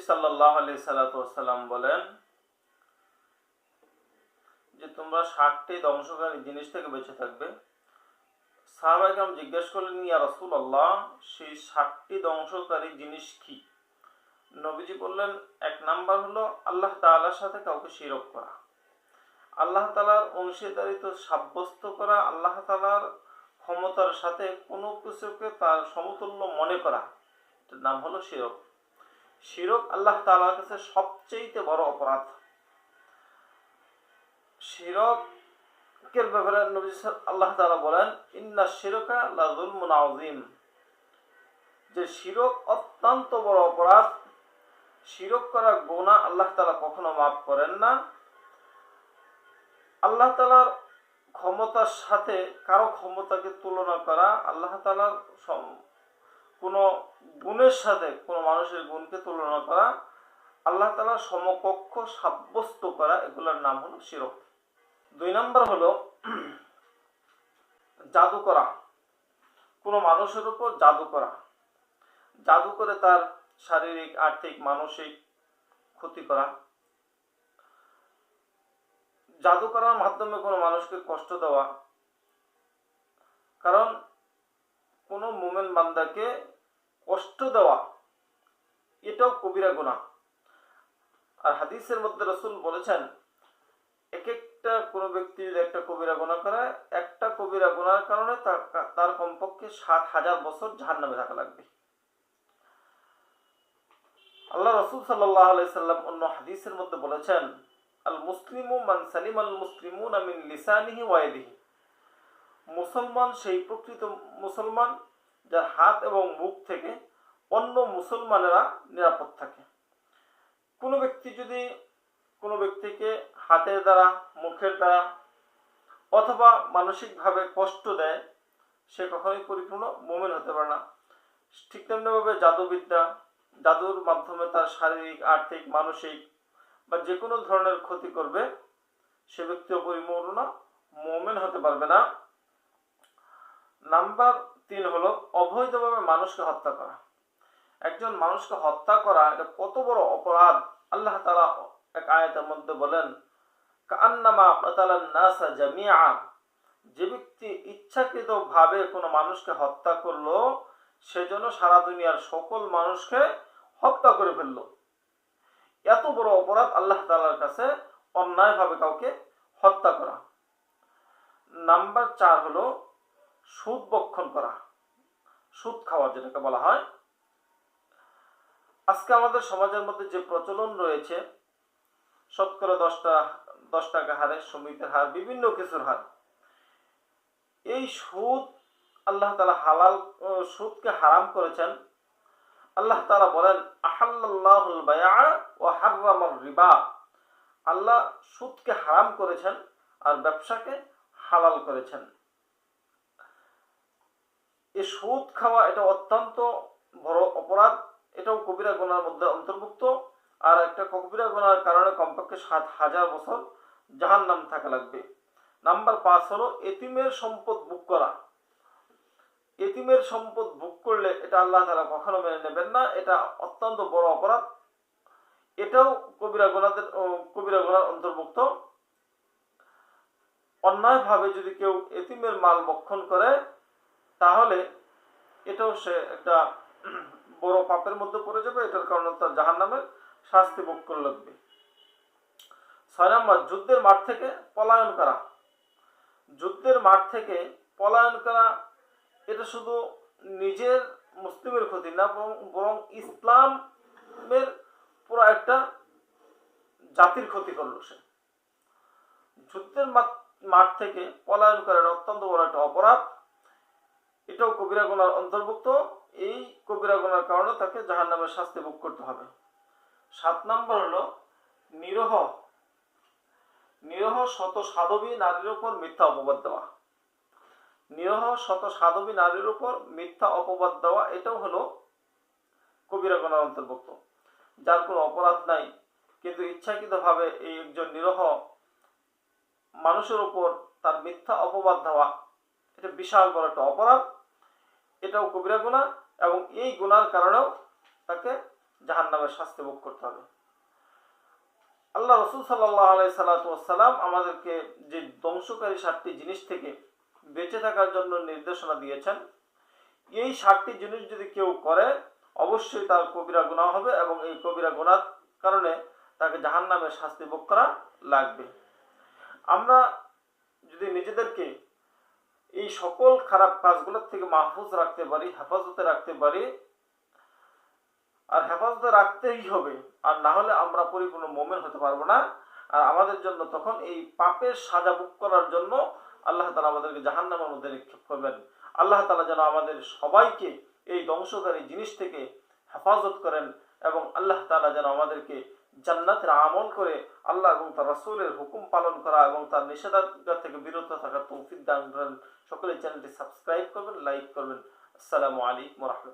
সাল্লাল্লাহু আলাইহি সাল্লাম বলেন যে তোমরা 60টি ধ্বংসকারী জিনিস থেকে বেঁচে থাকবে। সাহাবায়ে কেরাম জিজ্ঞেস করলেন, ইয়া রাসূলুল্লাহ, সেই 60টি ধ্বংসকারী জিনিস কি? নবীজি বললেন, এক নাম্বার হলো আল্লাহ তাআলার সাথে কাউকে শিরক করা, আল্লাহ তাআলার অংশীদারিত্ব সাব্যস্ত করা, আল্লাহ তাআলার ক্ষমতার সাথে কোনো কিছুকে তার সমতুল্য মনে করা, এটার নাম হলো শিরক। শিরক আল্লাহ তাআলার কাছে সবচেয়ে বড় অপরাধ। শিরকের ব্যাপারে নবী আল্লাহ তাআলা বলেন, ইন্না শিরকা লাযুলমুন আযীম, যে শিরক অত্যন্ত বড় অপরাধ। শিরক করা গুনাহ আল্লাহ তাআলা কখনো মাফ করেন না। আল্লাহ তাআলার ক্ষমতার সাথে কারো ক্ষমতাকে তুলনা করা, আল্লাহ তাআলার কোনো গুণের সাথে কোনো মানুষের গুণকে তুলনা করা, আল্লাহ তাআলার সমকক্ষ সাব্যস্ত করা, এগুলোর নাম হলো শিরক। 2 নম্বর হলো জাদু করা, কোনো মানুষের উপর জাদু করা, জাদু করে তার শারীরিক, আর্থিক, মানসিক ক্ষতি করা, জাদু করার মাধ্যমে কোনো মানুষকে কষ্ট দেওয়া। কারণ কোনো মুমিন বান্দাকে কষ্ট দেওয়া এটাও কবিরা গুনাহ। আর হাদিসের মধ্যে রাসূল বলেছেন, এক একটা কোনো ব্যক্তি যদি একটা কবিরা গুনাহ করে, একটা কবিরা গুনার কারণে তার কমপক্ষে 7000 বছর জাহান্নামে থাকা লাগবে। আল্লাহ রাসূল সাল্লাল্লাহু আলাইহি সাল্লাম অন্য হাদিসের মধ্যে বলেছেন, আল মুসলিমু মান সালিমাল মুসলিমুনা মিন লিসানিহি ওয়া ইয়াদিহি, মুসলমান সেই প্রকৃত মুসলমান যার হাত এবং মুখ থেকে অন্য মুসলমানেরা নিরাপদ থাকে। কোনো ব্যক্তি যদি কোনো ব্যক্তিকে হাতের দ্বারা, মুখের দ্বারা অথবা মানসিকভাবে কষ্ট দেয়, সে কখনোই পরিপূর্ণ মুমিন হতে পারে না। ঠিক তেমনিভাবে জাদুবিদ্যা, জাদুর মাধ্যমে তার শারীরিক, আর্থিক, মানসিক বা যে কোনো ধরনের ক্ষতি করবে, সে ব্যক্তিও পরিপূর্ণ মুমিন হতে পারবে না। নাম্বার 3 হলো অবৈধভাবে মানুষকে হত্যা করা। একজন মানুষকে হত্যা করা এটা কত বড় অপরাধ। আল্লাহ তাআলা এক আয়াতের মধ্যে বলেন, কাআন্নামা কাতালান নাসা জামিআ, যে ব্যক্তি ইচ্ছাকৃতভাবে কোনো মানুষকে হত্যা করলো, সেজন্য সারা দুনিয়ার সকল মানুষকে হত্যা করে ফেললো। এত বড় অপরাধ আল্লাহ তাআলার কাছে অন্যায়ভাবে কাউকে হত্যা করা। নাম্বার 4 হলো সুদ ভক্ষণ করা, সুদ খাওয়া যেটাকে বলা হয়। আজকে আমাদের সমাজের মধ্যে যে প্রচলন রয়েছে, শতকরা 10 টাকা হারে সমিতির হার, বিভিন্ন কিছুর হার, এই সুদ আল্লাহ তাআলা হালাল, সুদকে হারাম করেছেন। আল্লাহ তাআলা বলেন, আহাল্লাল্লাহুল বায়আ ওয়া হাররামার রিবা, আল্লাহ সুদকে হারাম করেছেন আর ব্যবসাকে হালাল করেছেন। এই সুদ খাওয়া এটা অত্যন্ত বড় অপরাধ, এটাও কবিরা গুনার মধ্যে অন্তর্ভুক্ত। আর একটা কবিরা গুনার কারণে কমপক্ষে 7000 বছর জাহান্নাম থাকা লাগবে। নাম্বার 5 হলো এতিমের সম্পদ ভোগ করা। এতিমের সম্পদ ভোগ করলে এটা আল্লাহ তাআলা কখনো মেনে নেবেন না, এটা অত্যন্ত বড় অপরাধ, এটাও কবিরা গুনার অন্তর্ভুক্ত। অন্যায়ভাবে যদি কেউ এতিমের মাল ভক্ষণ করে, তাহলে এটাও সে একটা বড় পাপের মধ্যে পড়ে যাবে, এটার কারণে তার জাহান্নামের শাস্তি ভোগ করে লাগবে। 6 নম্বর যুদ্ধের মাঠ থেকে পলায়ন করা। যুদ্ধের মাঠ থেকে পলায়ন করা এটা শুধু নিজের মুসলিমের ক্ষতি না, বরং ইসলামের পুরো একটা জাতির ক্ষতি করলো সে। যুদ্ধের মাঠ থেকে পলায়ন করা অত্যন্ত বড় একটা অপরাধ, এটাও কবিরা গুনার অন্তর্ভুক্ত। এই কবিরা গুনার কারণে তাকে জাহান্নামের শাস্তি ভোগ করতে হবে। 7 নম্বর হলো নিরহ শত সাধবী নারীর উপর মিথ্যা অপবাদ দেওয়া। নিরহ শত সাধবী নারীর উপর মিথ্যা অপবাদ দেওয়া এটাও হলো কবিরা গুনার অন্তর্ভুক্ত। যার কোনো অপরাধ নাই, কিন্তু ইচ্ছাকৃতভাবে এই একজন নিরহ মানুষের উপর তার মিথ্যা অপবাদ দেওয়া, এটা বিশাল বড় একটা অপরাধ, এটাও কবিরা গুনাহ, এবং এই গুনার কারণেও তাকে জাহান্নামের শাস্তি ভোগ করতে হবে। আল্লাহ রসুল সাল্লাল্লাহু আলাইহি সাল্লাম আমাদেরকে যে ধ্বংসকারী 7টি জিনিস থেকে বেঁচে থাকার জন্য নির্দেশনা দিয়েছেন, এই 7টি জিনিস যদি কেউ করে অবশ্যই তার কবিরা গুনাহ হবে এবং এই কবিরা গুনার কারণে তাকে জাহান্নামের শাস্তি ভোগ করা লাগবে। আমরা যদি নিজেদেরকে এই সকল খারাপ কাজগুলোর থেকে মাহফুজ রাখতে পারি, হেফাজতে রাখতে পারি, আর হেফাজতে রাখতেই হবে, আর না হলে আমরা পরিপূর্ণ মুমিন হতে পারবো না। আর আমাদের জন্য তখন এই পাপের সাজা ভোগ করার জন্য আল্লাহ তাআলা আমাদেরকে জাহান্নামের মধ্যে নিক্ষেপ করবেন। আল্লাহ তাআলা যেন আমাদের সবাইকে এই ধ্বংসকারী জিনিস থেকে হেফাজত করেন এবং আল্লাহ তাআলা যেন আমাদেরকে জান্নাতের আমল করে আল্লাহ এবং তার রাসূলের হুকুম পালন করা এবং তার নিষেধাজ্ঞা থেকে বিরত থাকার তৌফিক দান করেন। সকলে চ্যানেলটি সাবস্ক্রাইব করবেন, লাইক করবেন। আসসালামু আলাইকুম ওয়া রাহমাতুল্লাহ।